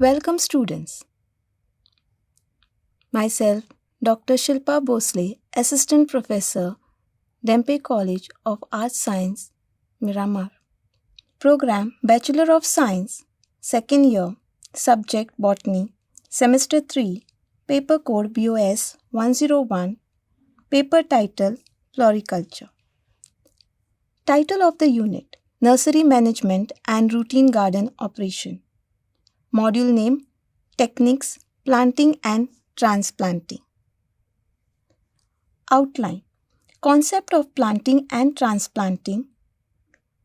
Welcome students. Myself, Dr. Shilpa Bhosle, Assistant Professor, Dempe College of Arts Science, Miramar. Program Bachelor of Science, Second Year, Subject Botany, Semester 3, Paper Code BOS 101, Paper Title Floriculture. Title of the unit, Nursery Management and Routine Garden Operation. Module name, Techniques, Planting and Transplanting. Outline, Concept of planting and transplanting.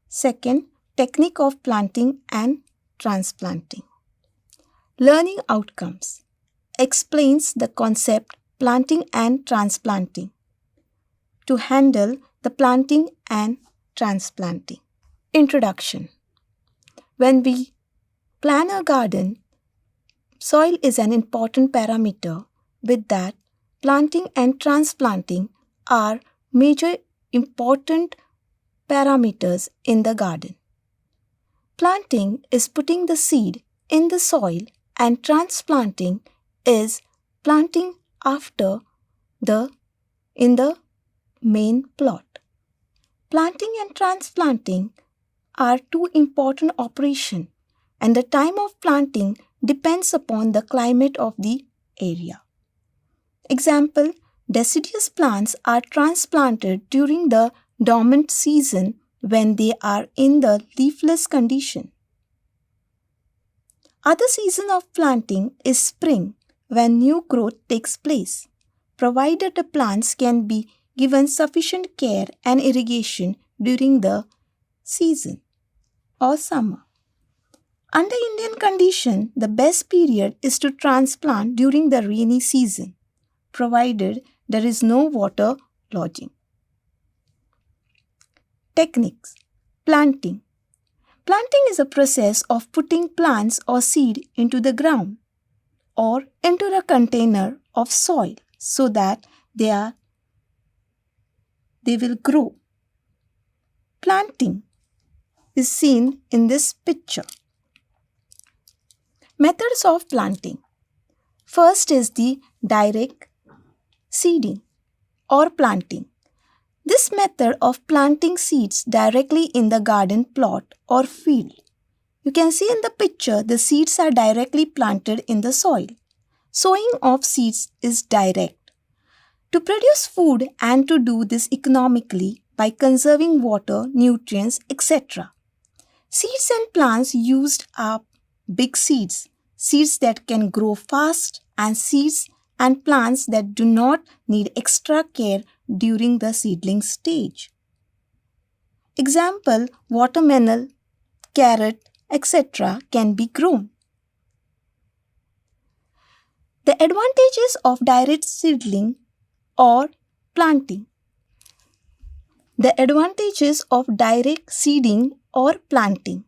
Second, Technique of planting and transplanting. Learning outcomes, explains the concept planting and transplanting to handle the planting and transplanting. Introduction. When we plan a garden, soil is an important parameter. With that, planting and transplanting are major important parameters in the garden. Planting is putting the seed in the soil and transplanting is planting in the main plot. Planting and transplanting are two important operations, and the time of planting depends upon the climate of the area. Example, deciduous plants are transplanted during the dormant season when they are in the leafless condition. Other season of planting is spring when new growth takes place, provided the plants can be given sufficient care and irrigation during the season or summer. Under Indian condition, the best period is to transplant during the rainy season, provided there is no water lodging. Techniques. Planting. Planting is a process of putting plants or seed into the ground or into a container of soil so that they will grow. Planting is seen in this picture. Methods of planting. First is the direct seeding or planting. This method of planting seeds directly in the garden plot or field. You can see in the picture the seeds are directly planted in the soil. Sowing of seeds is direct. To produce food and to do this economically by conserving water, nutrients, etc. Seeds and plants used are big seeds, seeds that can grow fast, and seeds and plants that do not need extra care during the seedling stage. Example, watermelon, carrot, etc. can be grown. The advantages of direct seedling or planting. The advantages of direct seeding or planting.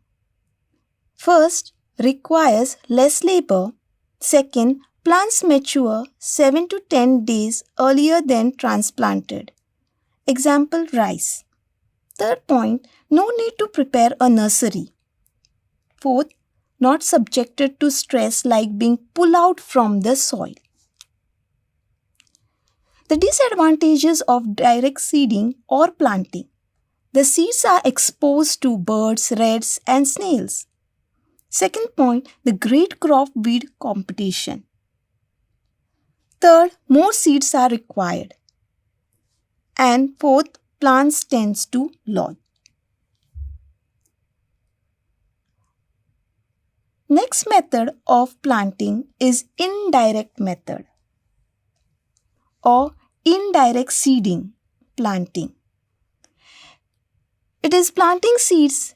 First, requires less labor. Second, plants mature 7 to 10 days earlier than transplanted. Example, rice. Third point, no need to prepare a nursery. Fourth, not subjected to stress like being pulled out from the soil. The disadvantages of direct seeding or planting. The seeds are exposed to birds, rats, and snails. Second point, the great crop weed competition. Third, more seeds are required. And fourth, plants tends to lodge. Next method of planting is indirect method or indirect seeding planting. It is planting seeds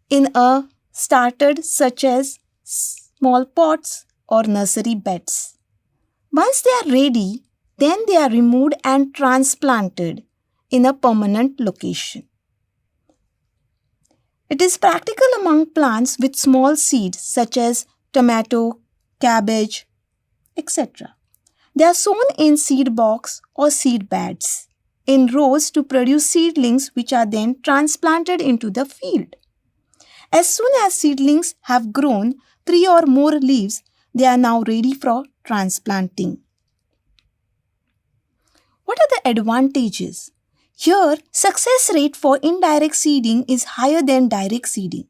in a started such as small pots or nursery beds. Once they are ready, then they are removed and transplanted in a permanent location. It is practical among plants with small seeds such as tomato, cabbage, etc. They are sown in seed box or seed beds in rows to produce seedlings which are then transplanted into the field. As soon as seedlings have grown 3 or more leaves, they are now ready for transplanting. What are the advantages? Here, success rate for indirect seeding is higher than direct seeding.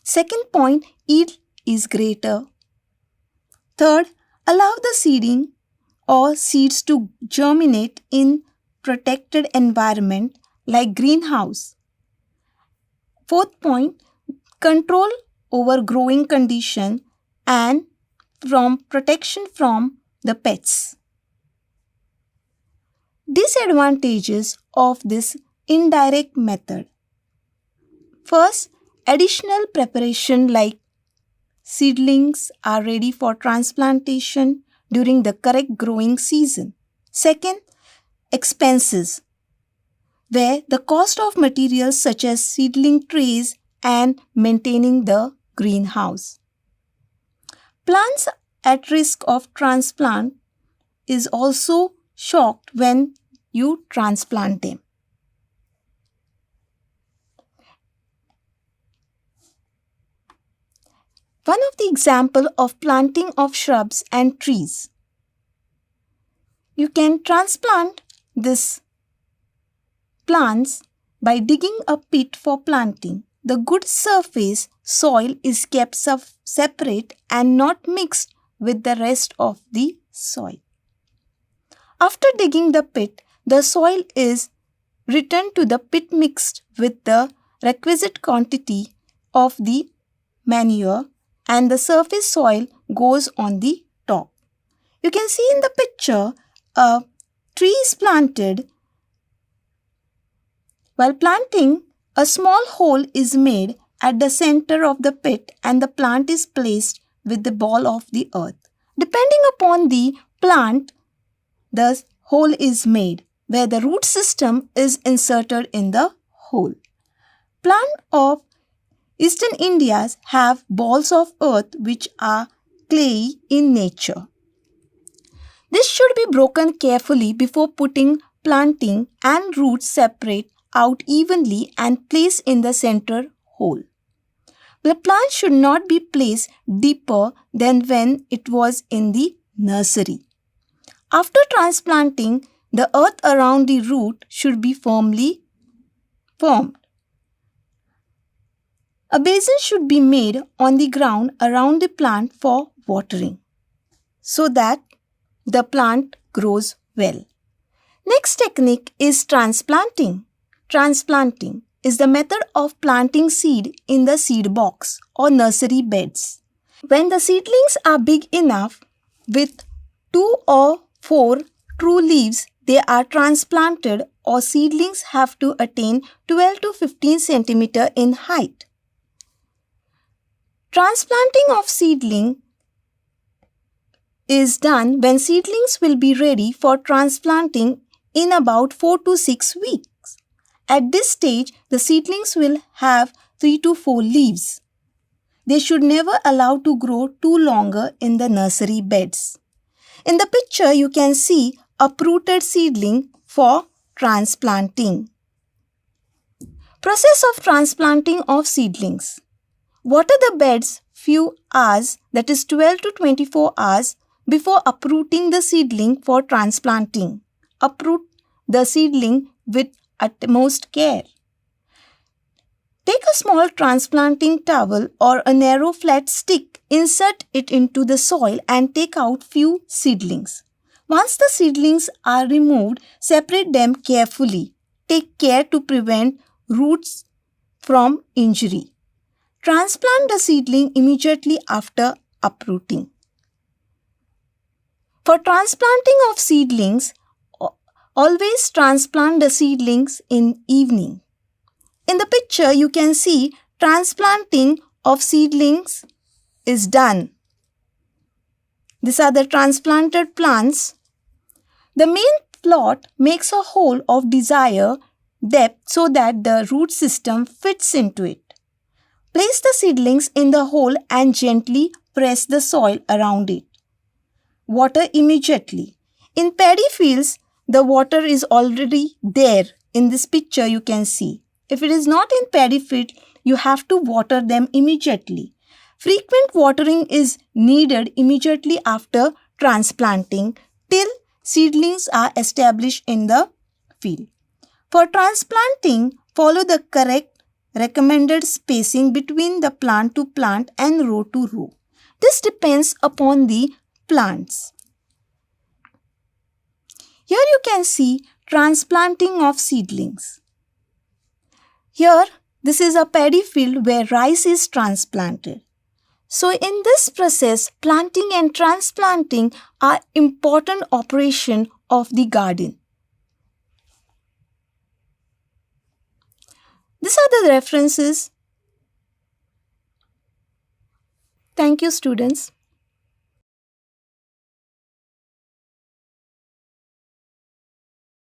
Second point, yield is greater. Third, allow the seeding or seeds to germinate in protected environment like greenhouse. Fourth point, control over growing condition and from protection from the pests. Disadvantages of this indirect method. First, additional preparation like seedlings are ready for transplantation during the correct growing season. Second, expenses, where the cost of materials such as seedling trays and maintaining the greenhouse. Plants at risk of transplant is also shocked when you transplant them. One of the example of planting of shrubs and trees. You can transplant these plants by digging a pit for planting. The good surface soil is kept separate and not mixed with the rest of the soil. After digging the pit, the soil is returned to the pit mixed with the requisite quantity of the manure and the surface soil goes on the top. You can see in the picture a tree is planted. While planting, a small hole is made at the center of the pit and the plant is placed with the ball of the earth. Depending upon the plant, the hole is made where the root system is inserted in the hole. Plant of Eastern India have balls of earth which are clayey in nature. This should be broken carefully before putting planting and roots separate out evenly and placed in the center hole. The plant should not be placed deeper than when it was in the nursery. After transplanting, the earth around the root should be firmly formed. A basin should be made on the ground around the plant for watering so that the plant grows well. Next technique is transplanting. Transplanting is the method of planting seed in the seed box or nursery beds. When the seedlings are big enough with 2 or 4 true leaves, they are transplanted or seedlings have to attain 12 to 15 cm in height. Transplanting of seedling is done when seedlings will be ready for transplanting in about 4 to 6 weeks. At this stage, the seedlings will have 3 to 4 leaves. They should never allow to grow too longer in the nursery beds. In the picture, you can see uprooted seedling for transplanting. Process of transplanting of seedlings. Water the beds few hours, that is 12 to 24 hours, before uprooting the seedling for transplanting. Uproot the seedling with utmost care. Take a small transplanting towel or a narrow flat stick, insert it into the soil and take out few seedlings. Once the seedlings are removed, separate them carefully. Take care to prevent roots from injury. Transplant the seedling immediately after uprooting. For transplanting of seedlings, always transplant the seedlings in evening. In the picture, you can see transplanting of seedlings is done. These are the transplanted plants. The main plot makes a hole of desired depth so that the root system fits into it. Place the seedlings in the hole and gently press the soil around it. Water immediately. In paddy fields, the water is already there. In this picture, you can see. If it is not in paddy field, you have to water them immediately. Frequent watering is needed immediately after transplanting till seedlings are established in the field. For transplanting, follow the correct recommended spacing between the plant to plant and row to row. This depends upon the plants. Here you can see transplanting of seedlings. Here, this is a paddy field where rice is transplanted. So in this process, planting and transplanting are important operation of the garden. These are the references. Thank you, students.